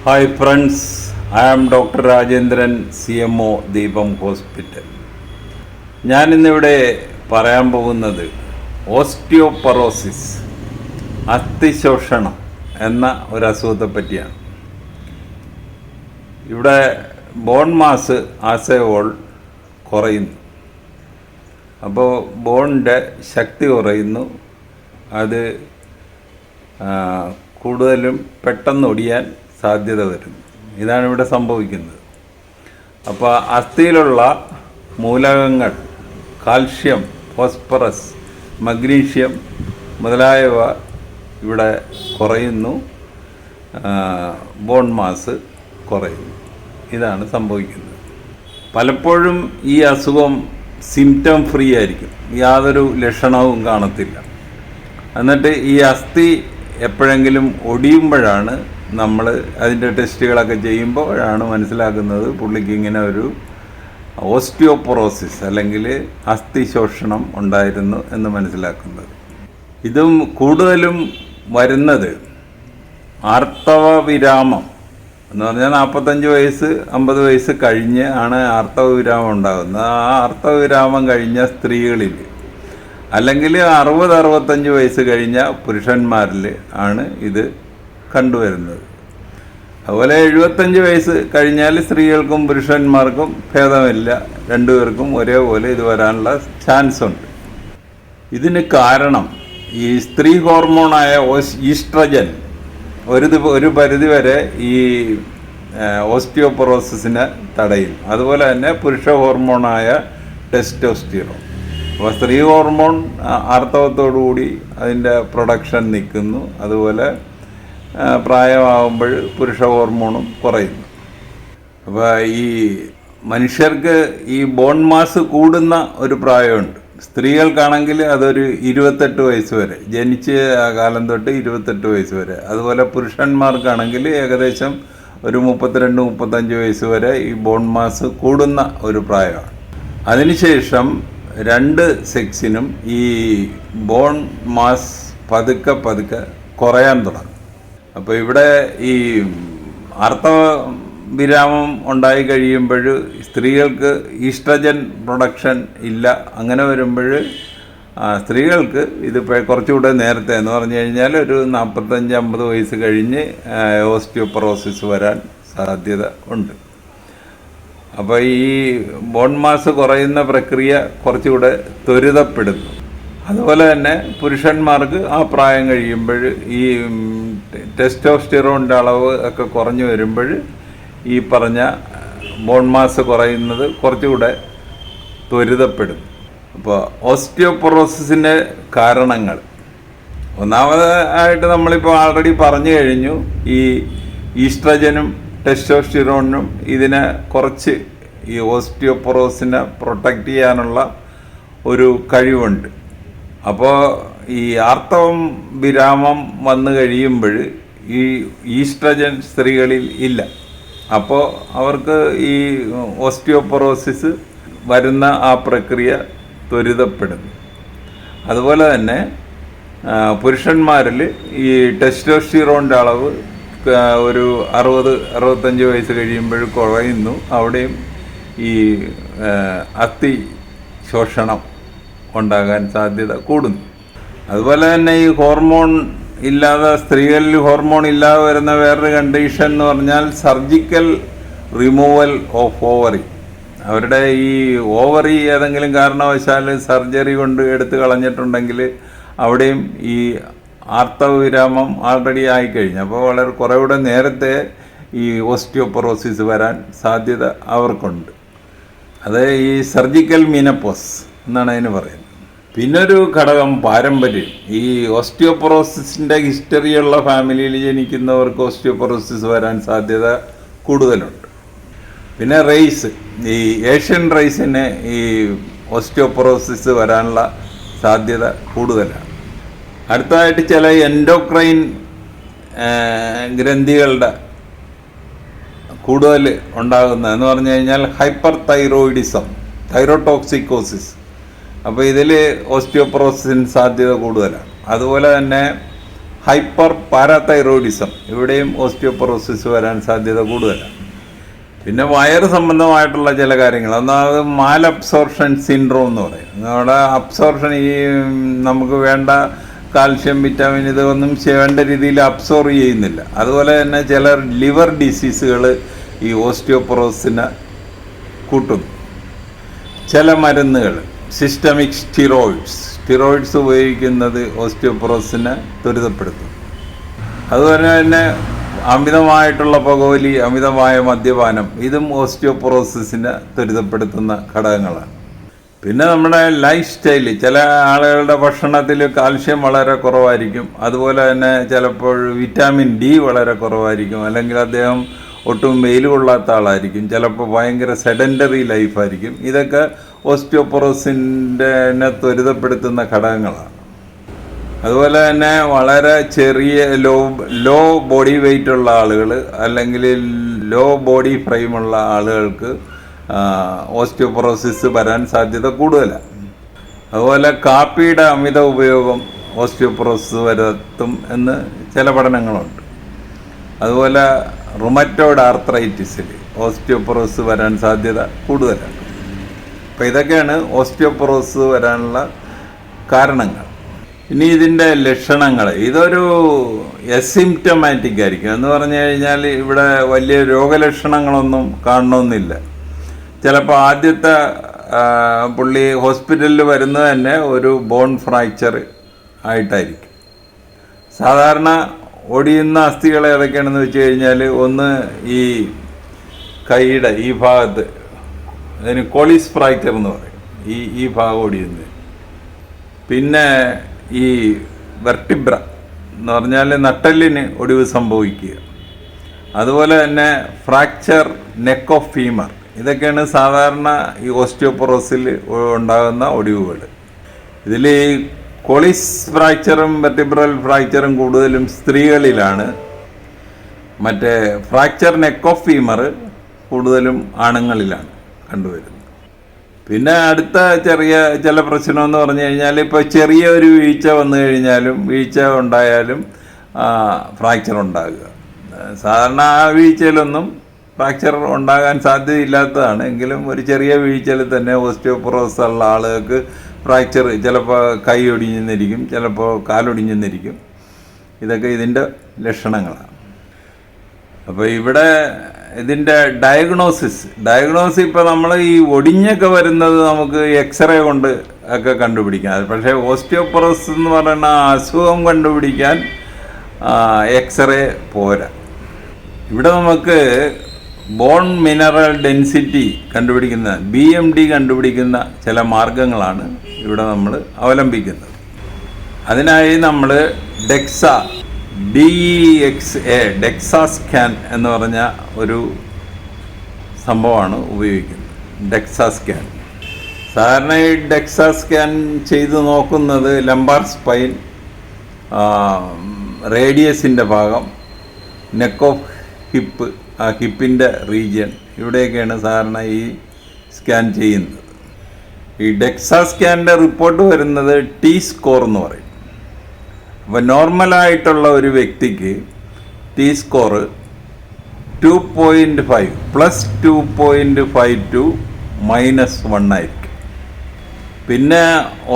Hi friends, I am doctor Rajendran, CMO Deepam hospital. ഞാനിന്നിവിടെ പറയാൻ പോകുന്നത് ഓസ്റ്റിയോപൊറോസിസ്, അസ്ഥിശോഷണം എന്ന ഒരു അസുഖത്തെ പറ്റിയാണ്. ഇവിടെ bone mass as a whole കുറയുന്നു. അപ്പോൾ ബോണിൻ്റെ ശക്തി കുറയുന്നു. അത് കൂടുതലും പെട്ടെന്ന് ഒടിയാൻ സാധ്യത വരുന്നു. ഇതാണ് ഇവിടെ സംഭവിക്കുന്നത്. അപ്പോൾ അസ്ഥിയിലുള്ള മൂലകങ്ങൾ കാൽഷ്യം, ഫോസ്ഫറസ്, മഗ്നീഷ്യം മുതലായവ ഇവിടെ കുറയുന്നു. ബോൺ മാസ് കുറയുന്നു. ഇതാണ് സംഭവിക്കുന്നത്. പലപ്പോഴും ഈ അസുഖം സിംറ്റം ഫ്രീ ആയിരിക്കും, യാതൊരു ലക്ഷണവും കാണത്തില്ല. എന്നിട്ട് ഈ അസ്ഥി എപ്പോഴെങ്കിലും ഒടിയുമ്പോഴാണ് നമ്മൾ അതിൻ്റെ ടെസ്റ്റുകളൊക്കെ ചെയ്യുമ്പോഴാണ് മനസ്സിലാക്കുന്നത് പുള്ളിക്ക് ഇങ്ങനെ ഒരു ഓസ്റ്റിയോപൊറോസിസ് അല്ലെങ്കിൽ അസ്ഥിശോഷണം ഉണ്ടായിരുന്നു എന്ന് മനസ്സിലാക്കുന്നത്. ഇതും കൂടുതലും വരുന്നത് ആർത്തവ വിരാമം എന്ന് പറഞ്ഞാൽ 45 വയസ്സ് 50 വയസ്സ് കഴിഞ്ഞ് ആണ് ആർത്തവ വിരാമം ഉണ്ടാകുന്നത്. ആ ആർത്തവ വിരാമം കഴിഞ്ഞ സ്ത്രീകളിൽ അല്ലെങ്കിൽ 60-65 വയസ്സ് കഴിഞ്ഞ പുരുഷന്മാരിൽ ആണ് ഇത് കണ്ടുവരുന്നത്. അതുപോലെ 75 വയസ്സ് കഴിഞ്ഞാൽ സ്ത്രീകൾക്കും പുരുഷന്മാർക്കും ഭേദമില്ല, രണ്ടുപേർക്കും ഒരേപോലെ ഇത് വരാനുള്ള ചാൻസ് ഉണ്ട്. ഇതിന് കാരണം ഈ സ്ത്രീ ഹോർമോണായ ഈസ്ട്രജൻ ഒരു പരിധിവരെ ഈ ഓസ്റ്റിയോപൊറോസിസിനെ തടയും. അതുപോലെ തന്നെ പുരുഷ ഹോർമോണായ ടെസ്റ്റോസ്റ്റിറോൺ. അപ്പോൾ സ്ത്രീ ഹോർമോൺ ആർത്തവത്തോടുകൂടി അതിൻ്റെ പ്രൊഡക്ഷൻ നിൽക്കുന്നു. അതുപോലെ പ്രായമാകുമ്പോൾ പുരുഷ ഹോർമോണും കുറയുന്നു. അപ്പോൾ ഈ മനുഷ്യർക്ക് ഈ ബോൺ മാസ് കൂടുന്ന ഒരു പ്രായമുണ്ട്. സ്ത്രീകൾക്കാണെങ്കിൽ അതൊരു 28 വയസ്സ് വരെ, ജനിച്ച് ആ കാലം തൊട്ട് 28 വയസ്സ് വരെ. അതുപോലെ പുരുഷന്മാർക്കാണെങ്കിൽ ഏകദേശം ഒരു 32-35 വയസ്സ് വരെ ഈ ബോൺ മാസ് കൂടുന്ന ഒരു പ്രായമാണ്. അതിനുശേഷം രണ്ട് സെക്സിനും ഈ ബോൺ മാസ് പതുക്കെ കുറയാൻ തുടങ്ങും. അപ്പോൾ ഇവിടെ ഈ ആർത്തവ വിരാമം ഉണ്ടായി കഴിയുമ്പോൾ സ്ത്രീകൾക്ക് ഈസ്ട്രജൻ പ്രൊഡക്ഷൻ ഇല്ല. അങ്ങനെ വരുമ്പോൾ സ്ത്രീകൾക്ക് ഇത് കുറച്ചുകൂടെ നേരത്തെ എന്ന് പറഞ്ഞു കഴിഞ്ഞാൽ ഒരു 45-50 വയസ്സ് കഴിഞ്ഞ് ഓസ്റ്റിയോപൊറോസിസ് വരാൻ സാധ്യത ഉണ്ട്. അപ്പോൾ ഈ ബോൺ മാസ് കുറയുന്ന പ്രക്രിയ കുറച്ചുകൂടെ ത്വരിതപ്പെടുന്നു. അതുപോലെ തന്നെ പുരുഷന്മാർക്ക് ആ പ്രായം കഴിയുമ്പോൾ ഈ ടെസ്റ്റോസ്റ്റിറോണിൻ്റെ അളവ് ഒക്കെ കുറഞ്ഞു വരുമ്പോൾ ഈ പറഞ്ഞ ബോൺ മാസ് കുറയുന്നത് കുറച്ചുകൂടെ ത്വരിതപ്പെടും. അപ്പോൾ ഓസ്റ്റിയോപൊറോസിസിൻ്റെ കാരണങ്ങൾ ഒന്നാമതായിട്ട് നമ്മളിപ്പോൾ ആൾറെഡി പറഞ്ഞു കഴിഞ്ഞു. ഈ ഈസ്ട്രജനും ടെസ്റ്റോസ്റ്റിറോണിനും ഇതിനെ കുറച്ച് ഈ ഓസ്റ്റിയോപൊറോസിനെ പ്രൊട്ടക്റ്റ് ചെയ്യാനുള്ള ഒരു കഴിവുണ്ട്. അപ്പോൾ ഈ ആർത്തവം വിരാമം വന്നു കഴിയുമ്പോൾ ഈ ഈസ്ട്രജൻ സ്ത്രീകളിൽ ഇല്ല. അപ്പോൾ അവർക്ക് ഈ ഓസ്റ്റിയോപൊറോസിസ് വരുന്ന ആ പ്രക്രിയ ത്വരിതപ്പെടുന്നു. അതുപോലെ തന്നെ പുരുഷന്മാരിൽ ഈ ടെസ്റ്റോസ്റ്റിറോണിൻ്റെ അളവ് ഒരു 60-65 വയസ്സ് കഴിയുമ്പോൾ കുറയുന്നു. അവിടെയും ഈ അസ്ഥി ശോഷണം ഉണ്ടാകാൻ സാധ്യത കൂടുന്നു. അതുപോലെ തന്നെ ഈ ഹോർമോൺ ഇല്ലാതെ, സ്ത്രീകളിൽ ഹോർമോൺ ഇല്ലാതെ വരുന്ന വേറൊരു കണ്ടീഷൻ എന്ന് പറഞ്ഞാൽ സർജിക്കൽ റിമൂവൽ ഓഫ് ഓവറി. അവരുടെ ഈ ഓവറി ഏതെങ്കിലും കാരണവശാൽ സർജറി കൊണ്ട് എടുത്ത് കളഞ്ഞിട്ടുണ്ടെങ്കിൽ അവിടെയും ഈ ആർത്തവ വിരാമം ആൾറെഡി ആയിക്കഴിഞ്ഞു. അപ്പോൾ വളരെ കുറേക്കൂടെ നേരത്തെ ഈ ഓസ്റ്റിയോപൊറോസിസ് വരാൻ സാധ്യത അവർക്കുണ്ട്. അത് ഈ സർജിക്കൽ മീനപ്പോസ് എന്നാണ് അതിന് പറയുന്നത്. പിന്നൊരു ഘടകം പാരമ്പര്യം. ഈ ഓസ്റ്റിയോപൊറോസിസിൻ്റെ ഹിസ്റ്ററിയുള്ള ഫാമിലിയിൽ ജനിക്കുന്നവർക്ക് ഓസ്റ്റിയോപൊറോസിസ് വരാൻ സാധ്യത കൂടുതലുണ്ട്. പിന്നെ റേസ്, ഈ ഏഷ്യൻ റേസിന് ഈ ഓസ്റ്റിയോപൊറോസിസ് വരാനുള്ള സാധ്യത കൂടുതലാണ്. അടുത്തതായിട്ട് ചില എൻഡോക്രൈൻ ഗ്രന്ഥികളുടെ കൂടുതൽ ഉണ്ടാകുന്നതെന്ന് പറഞ്ഞു കഴിഞ്ഞാൽ ഹൈപ്പർ തൈറോയിഡിസം, തൈറോടോക്സിക്കോസിസ്. അപ്പോൾ ഇതിൽ ഓസ്റ്റിയോപൊറോസിസിന് സാധ്യത കൂടുതലാണ്. അതുപോലെ തന്നെ ഹൈപ്പർ പാരാതൈറോയിഡിസം, ഇവിടെയും ഓസ്റ്റിയോപൊറോസിസ് വരാൻ സാധ്യത കൂടുതലാണ്. പിന്നെ വയറ് സംബന്ധമായിട്ടുള്ള ചില കാര്യങ്ങൾ, ഒന്നാമത് മാൽ അബ്സോർപ്ഷൻ സിൻഡ്രോം എന്ന് പറയും. നമ്മുടെ അബ്സോർപ്ഷൻ, ഈ നമുക്ക് വേണ്ട കാൽഷ്യം, വിറ്റാമിൻ ഇതൊന്നും വേണ്ട രീതിയിൽ അബ്സോർവ് ചെയ്യുന്നില്ല. അതുപോലെ തന്നെ ചില ലിവർ ഡിസീസുകൾ ഈ ഓസ്റ്റിയോപൊറോസിനെ കൂട്ടുന്നു. ചില മരുന്നുകൾ, സിസ്റ്റമിക് സ്റ്റിറോയിഡ്സ് ഉപയോഗിക്കുന്നത് ഓസ്റ്റിയോപൊറോസിനെ ത്വരിതപ്പെടുത്തും. അതുപോലെ തന്നെ അമിതമായിട്ടുള്ള പുകവലി, അമിതമായ മദ്യപാനം, ഇതും ഓസ്റ്റിയോപൊറോസിസിനെ ത്വരിതപ്പെടുത്തുന്ന ഘടകങ്ങളാണ്. പിന്നെ നമ്മുടെ ലൈഫ് സ്റ്റൈല്, ചില ആളുകളുടെ ഭക്ഷണത്തിൽ കാൽഷ്യം വളരെ കുറവായിരിക്കും. അതുപോലെ തന്നെ ചിലപ്പോൾ വിറ്റാമിൻ ഡി വളരെ കുറവായിരിക്കും. അല്ലെങ്കിൽ അദ്ദേഹം ഒട്ടും വെയിൽ കൊള്ളാത്ത ആളായിരിക്കും. ചിലപ്പോൾ ഭയങ്കര സെഡൻറ്ററി ലൈഫായിരിക്കും. ഇതൊക്കെ ഓസ്റ്റിയോപൊറോസിനെ ത്വരിതപ്പെടുത്തുന്ന ഘടകങ്ങളാണ്. അതുപോലെ തന്നെ വളരെ ചെറിയ ലോ ബോഡി വെയ്റ്റ് ഉള്ള ആളുകൾ, അല്ലെങ്കിൽ ലോ ബോഡി ഫ്രെയിമുള്ള ആളുകൾക്ക് ഓസ്റ്റിയോപൊറോസിസ് വരാൻ സാധ്യത കൂടുതലാണ്. അതുപോലെ കാപ്പിയുടെ അമിത ഉപയോഗം ഓസ്റ്റിയോപൊറോസിസ് വരുത്തും എന്ന് ചില പഠനങ്ങളുണ്ട്. അതുപോലെ റുമറ്റോയ്ഡ് ആർത്രൈറ്റിസിൽ ഓസ്റ്റിയോപൊറോസിസ് വരാൻ സാധ്യത കൂടുതലാണ്. അപ്പോൾ ഇതൊക്കെയാണ് ഓസ്റ്റിയോപൊറോസിസ് വരാനുള്ള കാരണങ്ങൾ. ഇനി ഇതിൻ്റെ ലക്ഷണങ്ങൾ, ഇതൊരു എസിംപ്റ്റമാറ്റിക് ആയിരിക്കും. എന്ന് പറഞ്ഞു കഴിഞ്ഞാൽ ഇവിടെ വലിയ രോഗലക്ഷണങ്ങളൊന്നും കാണണമെന്നില്ല. ചിലപ്പോൾ ആദ്യത്തെ പുള്ളി ഹോസ്പിറ്റലിൽ വരുന്നത് തന്നെ ഒരു ബോൺ ഫ്രാക്ചർ ആയിട്ടായിരിക്കും. സാധാരണ ഒടിയുന്ന അസ്ഥികൾ ഏതൊക്കെയാണെന്ന് വെച്ച് കഴിഞ്ഞാൽ, ഒന്ന് ഈ കൈയുടെ ഈ ഭാഗത്ത്, അതിന് കോളിസ് ഫ്രാക്ചർ എന്ന് പറയും, ഈ ഭാഗം ഒടിയുന്നത്. പിന്നെ ഈ വെർട്ടിബ്ര എന്ന് പറഞ്ഞാൽ നട്ടെല്ലിന് ഒടിവ് സംഭവിക്കുക. അതുപോലെ തന്നെ ഫ്രാക്ചർ നെക്ക് ഓഫ് ഫീമർ, ഇതൊക്കെയാണ് സാധാരണ ഈ ഓസ്റ്റിയോപൊറോസിൽ ഉണ്ടാകുന്ന ഒടിവുകൾ. ഇതിൽ ഈ കോളിസ് ഫ്രാക്ചറും വെർട്ടിബ്രൽ ഫ്രാക്ചറും കൂടുതലും സ്ത്രീകളിലാണ്. മറ്റേ ഫ്രാക്ചർ നെക്ക് ഓഫ് ഫീമർ കൂടുതലും ആണുങ്ങളിലാണ് കണ്ടുവരുന്നത്. പിന്നെ അടുത്ത ചെറിയ ചില പ്രശ്നമെന്ന് പറഞ്ഞു കഴിഞ്ഞാൽ, ഇപ്പോൾ ചെറിയ ഒരു വീഴ്ച വന്നു കഴിഞ്ഞാലും, വീഴ്ച ഉണ്ടായാലും ഫ്രാക്ചർ ഉണ്ടാകുക. സാധാരണ ആ വീഴ്ചയിലൊന്നും ഫ്രാക്ചർ ഉണ്ടാകാൻ സാധ്യതയില്ലാത്തതാണ്. എങ്കിലും ഒരു ചെറിയ വീഴ്ചയിൽ തന്നെ ഓസ്റ്റിയോപൊറോസിസ് ഉള്ള ആളുകൾക്ക് ഫ്രാക്ചർ, ചിലപ്പോൾ കൈ ഒടിഞ്ഞെന്നിരിക്കും, ചിലപ്പോൾ കാലൊടിഞ്ഞെന്നിരിക്കും. ഇതൊക്കെ ഇതിൻ്റെ ലക്ഷണങ്ങളാണ്. അപ്പോൾ ഇവിടെ ഇതിൻ്റെ ഡയഗ്നോസിസ് ഇപ്പോൾ നമ്മൾ ഈ ഒടിഞ്ഞൊക്കെ വരുന്നത് നമുക്ക് എക്സ്റേ കൊണ്ട് ഒക്കെ കണ്ടുപിടിക്കാം. പക്ഷേ ഓസ്റ്റിയോപൊറോസിസ് എന്ന് പറയുന്ന അസുഖം കണ്ടുപിടിക്കാൻ എക്സ്റേ പോരാ. ഇവിടെ നമുക്ക് ബോൺ മിനറൽ ഡെൻസിറ്റി കണ്ടുപിടിക്കുന്ന BMD കണ്ടുപിടിക്കുന്ന ചില മാർഗങ്ങളാണ് ഇവിടെ നമ്മൾ അവലംബിക്കുന്നത്. അതിനായി നമ്മൾ ഡെക്സാ സ്കാൻ എന്ന് പറഞ്ഞ ഒരു സംഭവമാണ് ഉപയോഗിക്കുന്നത്. ഡെക്സാ സ്കാൻ സാധാരണ ഈ ഡെക്സാ സ്കാൻ ചെയ്ത് നോക്കുന്നത് ലംബാർ സ്പൈൻ, റേഡിയസിൻ്റെ ഭാഗം, നെക്ക് ഓഫ് ഹിപ്പ്, ആ ഹിപ്പിൻ്റെ റീജിയൻ, ഇവിടെയൊക്കെയാണ് സാധാരണ ഈ സ്കാൻ ചെയ്യുന്നത്. ഈ ഡെക്സാ സ്കാനിൻ്റെ റിപ്പോർട്ട് വരുന്നത് T സ്കോർ എന്ന് പറയും. അപ്പോൾ നോർമലായിട്ടുള്ള ഒരു വ്യക്തിക്ക് T സ്കോർ 2.5 പ്ലസ് 2.52 -1 ആയിരിക്കും. പിന്നെ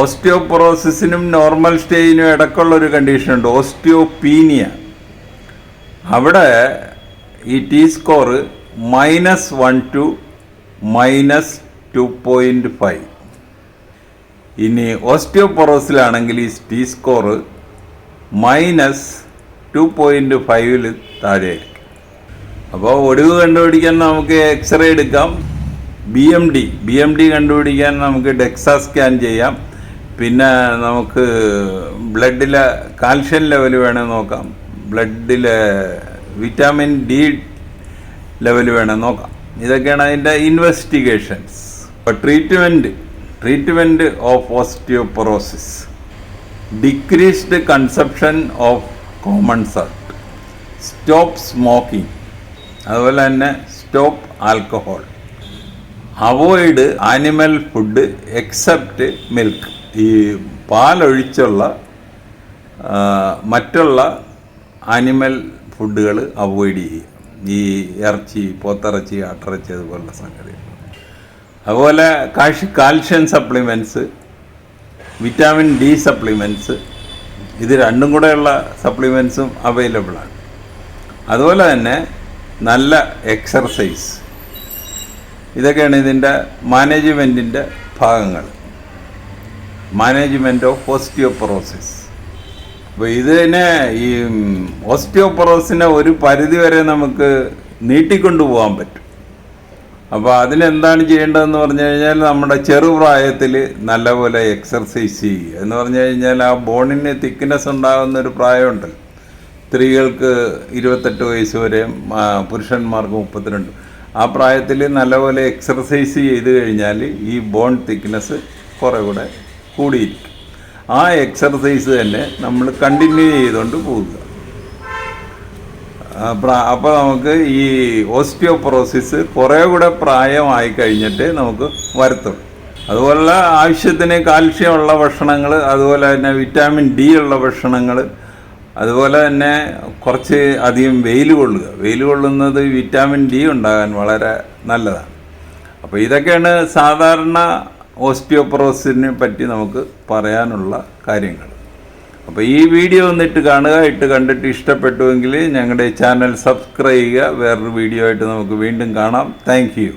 ഓസ്റ്റിയോപൊറോസിസിനും നോർമൽ സ്റ്റേജിനും ഇടയ്ക്കുള്ളൊരു കണ്ടീഷനുണ്ട്, ഓസ്റ്റിയോപീനിയ. അവിടെ ഈ T സ്കോർ -1 to -2.5. ഇനി ഓസ്റ്റിയോപൊറോസിലാണെങ്കിൽ ഈ T സ്കോർ -2.5 താഴെയായിരിക്കും. അപ്പോൾ ഒടിവ് കണ്ടുപിടിക്കാൻ നമുക്ക് എക്സ്റേ എടുക്കാം. BMD കണ്ടുപിടിക്കാൻ നമുക്ക് ഡെക്സാ സ്കാൻ ചെയ്യാം. പിന്നെ നമുക്ക് ബ്ലഡിലെ കാൽഷ്യം ലെവൽ വേണേൽ നോക്കാം, ബ്ലഡിലെ വിറ്റാമിൻ D ലെവൽ വേണേൽ നോക്കാം. ഇതൊക്കെയാണ് അതിൻ്റെ ഇൻവെസ്റ്റിഗേഷൻസ്. അപ്പോൾ treatment of osteoporosis: decreased consumption of common salt, stop smoking, അതുപോലെ തന്നെ stop alcohol, avoid animal food except milk. ഈ പാലൊഴിച്ചുള്ള മറ്റുള്ള ആനിമൽ ഫുഡുകൾ അവോയ്ഡ് ചെയ്യുക. ഈ ഇറച്ചി, പോത്തിറച്ചി, ആട്ടിറച്ചി അതുപോലുള്ള സംഗതികൾ. അതുപോലെ calcium supplements, vitamin D supplements, ഇത് രണ്ടും കൂടെയുള്ള സപ്ലിമെൻറ്റ്സും അവൈലബിളാണ്. അതുപോലെ തന്നെ നല്ല എക്സർസൈസ്, ഇതൊക്കെയാണ് ഇതിൻ്റെ മാനേജ്മെൻറ്റിൻ്റെ ഭാഗങ്ങൾ. Management of osteoporosis. അപ്പോൾ ഇതിനെ ഈ ഓസ്റ്റിയോപൊറോസിനെ ഒരു പരിധിവരെ നമുക്ക് നീട്ടിക്കൊണ്ടുപോകാൻ പറ്റും. അപ്പോൾ അതിനെന്താണ് ചെയ്യേണ്ടതെന്ന് പറഞ്ഞു കഴിഞ്ഞാൽ നമ്മുടെ ചെറുപ്രായത്തിൽ നല്ലപോലെ എക്സർസൈസ് ചെയ്യുക എന്ന് പറഞ്ഞു കഴിഞ്ഞാൽ ആ ബോണിന് തിക്നെസ് ഉണ്ടാകുന്നൊരു പ്രായമുണ്ടല്ലോ. സ്ത്രീകൾക്ക് 28 വയസ്സ് വരെ, പുരുഷന്മാർക്ക് 32. ആ പ്രായത്തിൽ നല്ലപോലെ എക്സർസൈസ് ചെയ്ത് കഴിഞ്ഞാൽ ഈ ബോൺ തിക്നെസ് കുറേ കൂടെ കൂടിയിരിക്കും. ആ എക്സർസൈസ് തന്നെ നമ്മൾ കണ്ടിന്യൂ ചെയ്തുകൊണ്ട് പോവുക. അപ്പോൾ നമുക്ക് ഈ ഓസ്റ്റിയോപൊറോസിസ് കുറേ കൂടെ പ്രായമായി കഴിഞ്ഞിട്ട് നമുക്ക് വരത്തുള്ളൂ. അതുപോലുള്ള ആവശ്യത്തിന് കാൽഷ്യമുള്ള ഭക്ഷണങ്ങൾ, അതുപോലെ തന്നെ വിറ്റാമിൻ ഡി ഉള്ള ഭക്ഷണങ്ങൾ, അതുപോലെ തന്നെ കുറച്ച് അധികം വെയിൽ കൊള്ളുക. വെയിൽ കൊള്ളുന്നത് വിറ്റാമിൻ ഡി ഉണ്ടാകാൻ വളരെ നല്ലതാണ്. അപ്പോൾ ഇതൊക്കെയാണ് സാധാരണ ഓസ്റ്റിയോപൊറോസിനെ പറ്റി നമുക്ക് പറയാനുള്ള കാര്യങ്ങൾ. അപ്പോൾ ഈ വീഡിയോ ഒന്നിട്ട് കാണുക. കണ്ടിട്ട് ഇഷ്ടപ്പെട്ടുവെങ്കിൽ ഞങ്ങളുടെ ചാനൽ സബ്സ്ക്രൈബ് ചെയ്യുക. വേറൊരു വീഡിയോ ആയിട്ട് നമുക്ക് വീണ്ടും കാണാം. Thank you.